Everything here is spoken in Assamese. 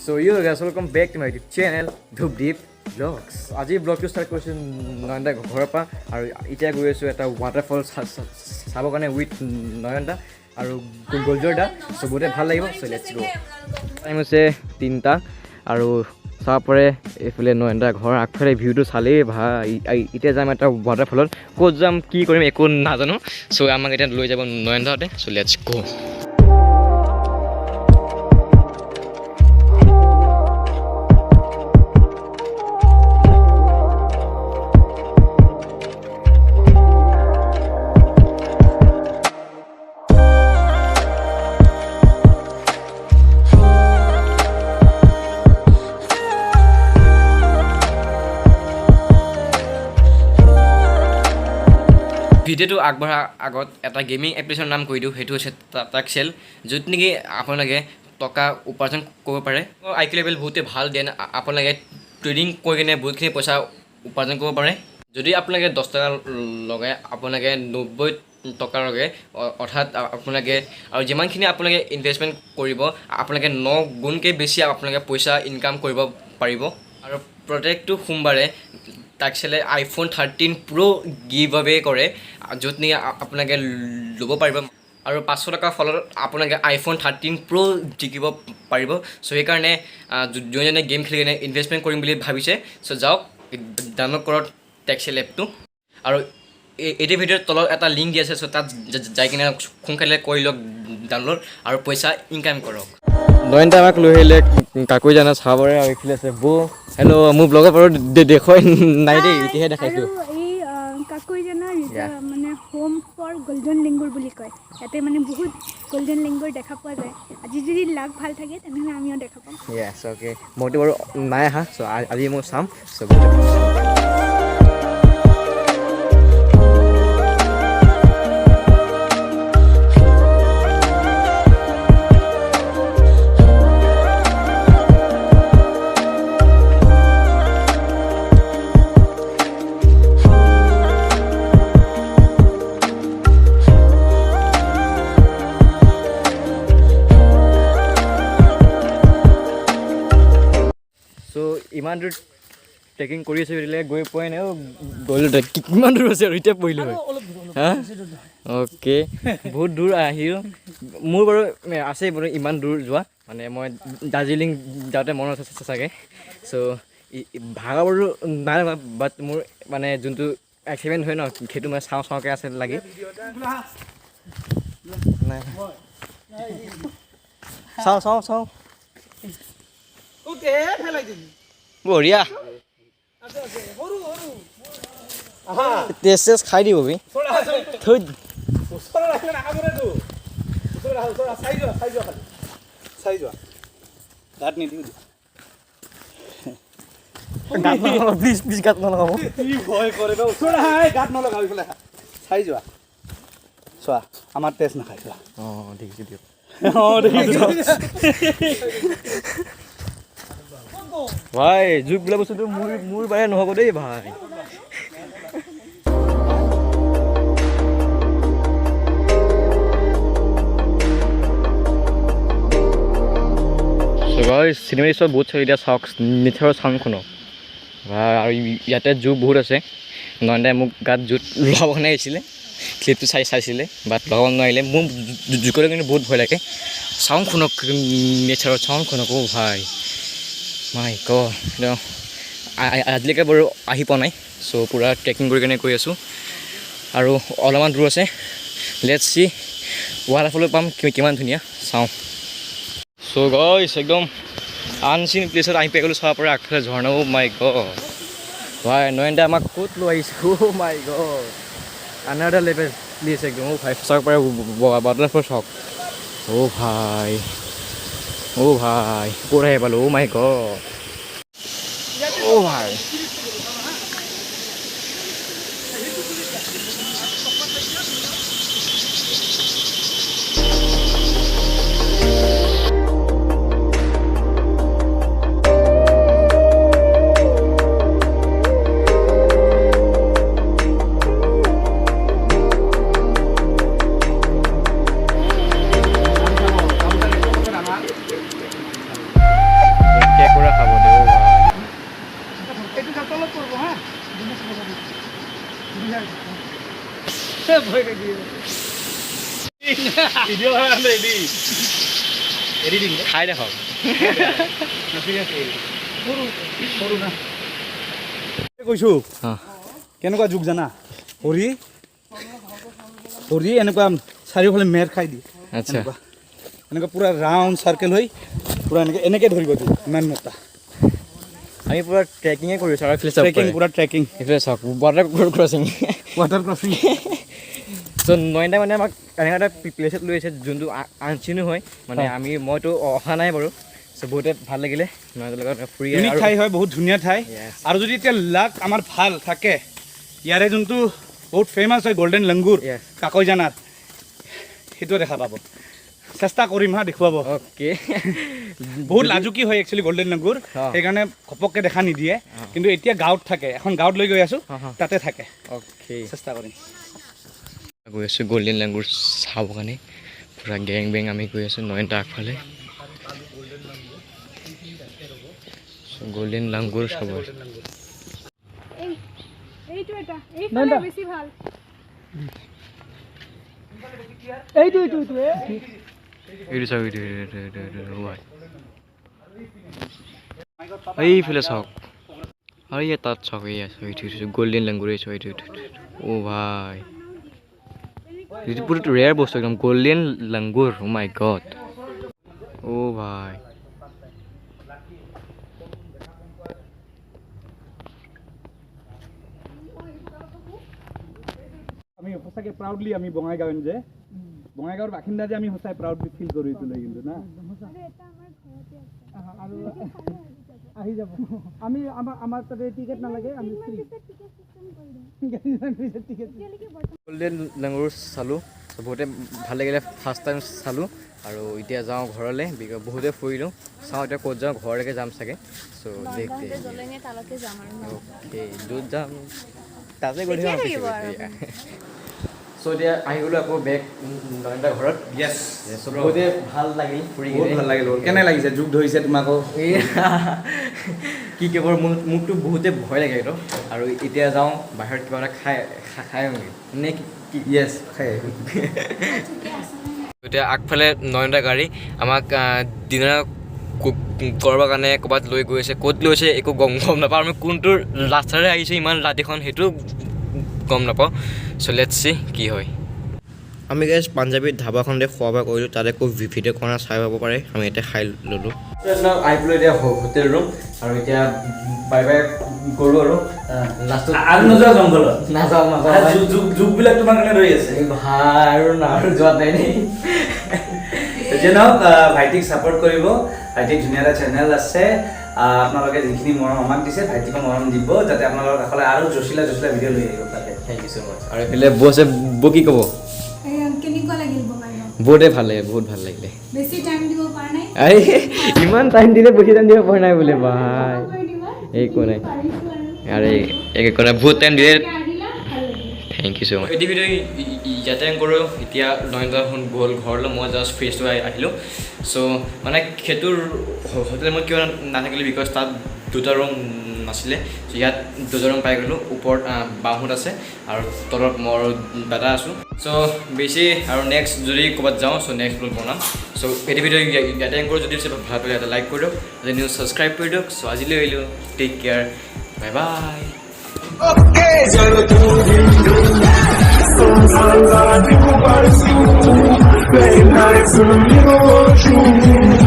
So you guys welcome back to my YouTube channel Dhup Deep Vlogs. আজি ব্লগটো ষ্টাৰ্ট কৰিছোঁ নয়নদা ঘৰৰ পৰা আৰু এতিয়া গৈ আছোঁ এটা ৱাটাৰফল চাবৰ কাৰণে উইথ নয়নদা আৰু গোলজৰদা চবতে ভাল লাগিব চ' লেটছ গো টাইম হৈছে 3টা আৰু চাব পাৰে এইফালে নয়নদা ঘৰৰ আগফালে ভিউটো চালেই ভাই এতিয়া যাম এটা ৱাটাৰফলত ক'ত যাম কি কৰিম একো নাজানো চ' আমাক এতিয়া লৈ যাব নয়নদাহঁতে চ' লেটছ গো ভিডিঅ'টো আগবঢ়াৰ আগত এটা গেমিং এপ্লিকেশ্যনৰ নাম কৈ দিওঁ সেইটো হৈছে টাক্সেল য'ত নেকি আপোনালোকে টকা উপাৰ্জন কৰিব পাৰে আই কিউ লেভেল বহুতে ভাল দেন আপোনালোকে ট্ৰেডিং কৰি কিনে বহুতখিনি পইচা উপাৰ্জন কৰিব পাৰে যদি আপোনালোকে 10 টকা লগাই আপোনালোকে 90 টকা লগাই অৰ্থাৎ আপোনালোকে আৰু যিমানখিনি আপোনালোকে ইনভেষ্টমেণ্ট কৰিব আপোনালোকে 9 গুণকৈ বেছি আপোনালোকে পইচা ইনকাম কৰিব পাৰিব আৰু প্ৰত্যেকটো সোমবাৰে টাক্সেলে আইফোন 13 প্ৰ' গিভ আৱে কৰে য'ত নেকি আপোনালোকে ল'ব পাৰিব আৰু 500 টকাৰ ফলত আপোনালোকে আইফোন 13 প্ৰ' জিকিব পাৰিব চ' সেইকাৰণে যোনজনে গেম খেলি কিনে ইনভেষ্টমেণ্ট কৰিম বুলি ভাবিছে চ' যাওক ডাউনলোড কৰক টাক্সেল এপটো আৰু এইটো ভিডিঅ'ৰ তলত এটা লিংক দি আছে চ' তাত যাই কিনে সোনকালে কৰি লওক ডাউনলোড আৰু পইচা ইনকাম কৰক নয়নদা আমাক লৈ আহিলে কাকৈ জানা চাবৰে আৰু এইফালে আছে বৌ হেল্ল' মোৰ ব্লগৰ পৰা দেখুৱাই নাই দেই এতিয়াহে দেখাইছোঁ এই কাকৈ জানা মানে হোম ফৰ গোল্ডেন লিংগুৰ বুলি কয় ইয়াতে মানে বহুত গোল্ডেন লিংগুৰ দেখা পোৱা যায় আজি যদি লাগ ভাল থাকে তেনেহ'লে আমিও দেখা পাম য়েছ অ'কে মইতো বাৰু নাই আহা চ' আজি মই চাম চ' ইমান দূৰ ট্ৰেকিং কৰি আছোঁ এতিয়া গৈ পোৱাই নাই গ'লো কিমান দূৰ আছে আৰু এতিয়া পৰিলোঁ হয় হা অ'কে বহুত দূৰ আহিলোঁ মোৰ বাৰু আছে বাৰু ইমান দূৰ যোৱা মানে মই দাৰ্জিলিং যাওঁতে মনত আছে চাগে চ' ভাগৰ বাৰু নাই বাট মোৰ মানে যোনটো এক্সাইটমেণ্ট হয় ন সেইটো মানে চাওঁকৈ আছে লাগে চাওঁ বঢ়িয়া টেষ্ট খাই দিব বি থৈ গাত নলগাব চাই যোৱা চোৱা আমাৰ টেষ্ট নাখাই চোৱা অঁ দেখিছোঁ দিয়ক ভাই জোক বোলা বস্তুটো মোৰ বাৰে নহ'ব দেই ভাই চিনেমা চোৱা বহুত চাই এতিয়া চাওক নেচাৰৰ চাউণ্ডখনক আৰু ইয়াতে জোক বহুত আছে নয়নদাই মোক গাত জোক লগাব কাৰণে আহিছিলে ক্লিপটো চাইছিলে বাট লগাব নোৱাৰিলে মোৰ জোকলৈ কিন্তু বহুত ভয় লাগে চাউণ্ডখনক নেচাৰৰ চাউণ্ডখনক অ' ভাই মাই গড আজিলৈকে বাৰু আহি পোৱা নাই চ' পূৰা ট্ৰেকিং কৰি কিনে গৈ আছোঁ আৰু অলপমান দূৰ আছে লেটছ চি ৱাটাৰফলত পাম কিমান ধুনীয়া চাওঁ চ' গাইছ একদম আনচিন প্লেচত আহি পাই গ'লোঁ চাব পৰা আগফালে ঝৰ্ণা অ' মাই গড ভাই নয়নদা আমাক ক'ত লৈ আহিছে অ' মাই গড আনাডাৰ লেভেল প্লেচ একদম অ' ভাই চাব পাৰে ৱাটাৰফল চাওক অ' ভাই ক'ত আহি পালোঁ অ' মাই গড অ' ভাই ভিডিঅ' হয় আমি ৰেডি এডিটিং খাই দেখক সৰু না কৈছোঁ অঁ কেনেকুৱা যুগ জানা হৰি এনেকুৱা চাৰিওফালে মেৰ খাই দিয়ে আচ্ছা এনেকুৱা পূৰা ৰাউণ্ড চাৰ্কেল হৈ পূৰা এনেকৈ ধৰিব দিয়ে ইমান মোটা আমি পূৰা ট্ৰেকিঙে কৰিছোঁ আৰু এইফালে ট্ৰেকিং পূৰা ট্ৰেকিং এইফালে চাওক ৱাটাৰ ক্ৰছিং চ' নয়নদাই মানে আমাক এনেকুৱা এটা প্লেচত লৈ আহিছে যোনটো আনচিনো হয় মানে মইতো অহা নাই বাৰু চ' বহুতে ভাল লাগিলে নয়নদাৰ লগত ফুৰি ইউনিক ঠাই হয় বহুত ধুনীয়া ঠাই আৰু যদি এতিয়া লাক আমাৰ ভাল থাকে ইয়াৰে যোনটো বহুত ফেমাছ হয় গল্ডেন লাংগুৰ কাকৈজানাৰ সেইটোও দেখা পাব চেষ্টা কৰিম হা দেখুৱাব অ'কে বহুত লাজুকী হয় একচুৱেলি গল্ডেন লাংগুৰ সেইকাৰণে ঘপককৈ দেখা নিদিয়ে কিন্তু এতিয়া গাঁৱত থাকে এখন গাঁৱত লৈ গৈ আছোঁ তাতে থাকে অ'কে চেষ্টা কৰিম গৈ আছোঁ গল্ডেন লাংগুৰ চাব কাৰণে পূৰা গেং বেং আমি গৈ আছোঁ নয়নটা আগফালে গল্ডেন লাংগুৰ চাব এইটো এটা এইফালে বেছি ভাল এইটো চাওক এইফালে চাওক আৰু এই তাত চাওক এই গল্ডেন লাংগুৰ এই এইটো অ' ভাই এইটো বহুত ৰেয়াৰ বস্তু একদম গল্ডেন লাংগুৰ অ' মাই গড অ' ভাই আমি সঁচাকৈ প্ৰাউডলি আমি বঙাইগাঁৱন যে বঙাইগাঁৱৰ বাসিন্দা যে আমি সঁচাই প্ৰাউডলি ফিল কৰোঁ এইটো লৈ কিন্তু না আৰু আহি যাব আমি আমাৰ তাতে টিকেট নালাগে আমি গল্ডেন লাংগুৰ চালোঁ বহুতে ভাল লাগিলে ফাৰ্ষ্ট টাইম চালোঁ আৰু এতিয়া যাওঁ ঘৰলৈ বহুতে ফুৰিলোঁ চাওঁ এতিয়া ক'ত যাওঁ ঘৰলৈকে যাম চাগে চ' দেখতে অ'কে য'ত যাম তাতে গৈ থাকিম চ' এতিয়া আহি গ'লোঁ আকৌ বেগ নয়নদাৰ ঘৰত বহুতে ভাল লাগিল ফুৰি বহুত ভাল লাগিল কেনে লাগিছে যুগ ধৰিছে তোমাকো কি কেৱল মোকতো বহুতে ভয় লাগে এইটো আৰু এতিয়া যাওঁ বাহিৰত কিবা এটা খাই নে কি য়েছ খাই এতিয়া আগফালে নয়নদাৰ গাড়ী আমাক ডিনাৰ কৰিবৰ কাৰণে ক'ৰবাত লৈ গৈ আছে ক'ত লৈ আছে একো গম নাপাওঁ আমি কোনটো ৰাস্তাৰে আহিছোঁ ইমান ৰাতিখন সেইটো গম নাপাওঁ চ' লেটছ চি কি হয় আমি গাইজ পাঞ্জাবী ধাবাখনতে খোৱা বোৱা কৰিলোঁ তাতে একো ভিডিঅ' কৰা চাই পাব পাৰে আমি এতিয়া খাই ল'লোঁ আহি পেলাই এতিয়া হোটেল ৰুম আৰু এতিয়া বাই বাই কৰোঁ আৰু লাষ্টত আৰু নোযোৱা জংঘলত নাযাওঁ যুগবিলাক তোমাৰ কাৰণে ৰৈ আছে ভাই আৰু যোৱা নাই দেই যে নহওক ভাইটিক ছাপোৰ্ট কৰিব ভাইটিক ধুনীয়া এটা চেনেল আছে আপোনালোকে যিখিনি মৰম আমাক দিছে ভাইটিকো মৰম দিব যাতে আপোনালোকৰ কাষলৈ আৰু জচিলা ভিডিঅ' লৈ আহিব তাতে থেংক ইউ ছ' মাছ আৰু এইফালে বছে বৌ কি ক'ব কেনেকুৱা লাগিল বঙাইগাঁও বহুতে ভাল লাগে বহুত ভাল লাগিলে বেছি টাইম দিব পৰা নাই ইমান টাইম দিলে বেছি টাইম দিব পৰা নাই বোলে ভাই একো নাই আৰে একো নাই বহুত টাইম দিলে থেংক ইউ ছ' মাছ এইটো ভিডিঅ' ইয়াতে কৰোঁ এতিয়া নয়নদাখন গ'ল ঘৰলৈ মই জাষ্ট ফ্ৰেছ হৈ আহিলোঁ চ' মানে সেইটোৰ হোটেল মই কিয় নাথাকিলোঁ বিকজ তাত দুটা ৰুম নাছিলে ইয়াত দুটা ৰুম পাই গ'লোঁ ওপৰত বাঁহত আছে আৰু তলত মোৰ দাদা আছোঁ চ' বেছি আৰু নেক্সট যদি ক'ৰবাত যাওঁ চ' নেক্সট ব্লগ বনাম চ' এইটো ভিডিঅ' ইয়াতে কৰোঁ যদি ভাল পালে এটা লাইক কৰি দিয়ক যদি নিউজ ছাবস্ক্ৰাইব কৰি দিয়ক চ' আজিলৈ আহিলোঁ take care bye bye Play nice and you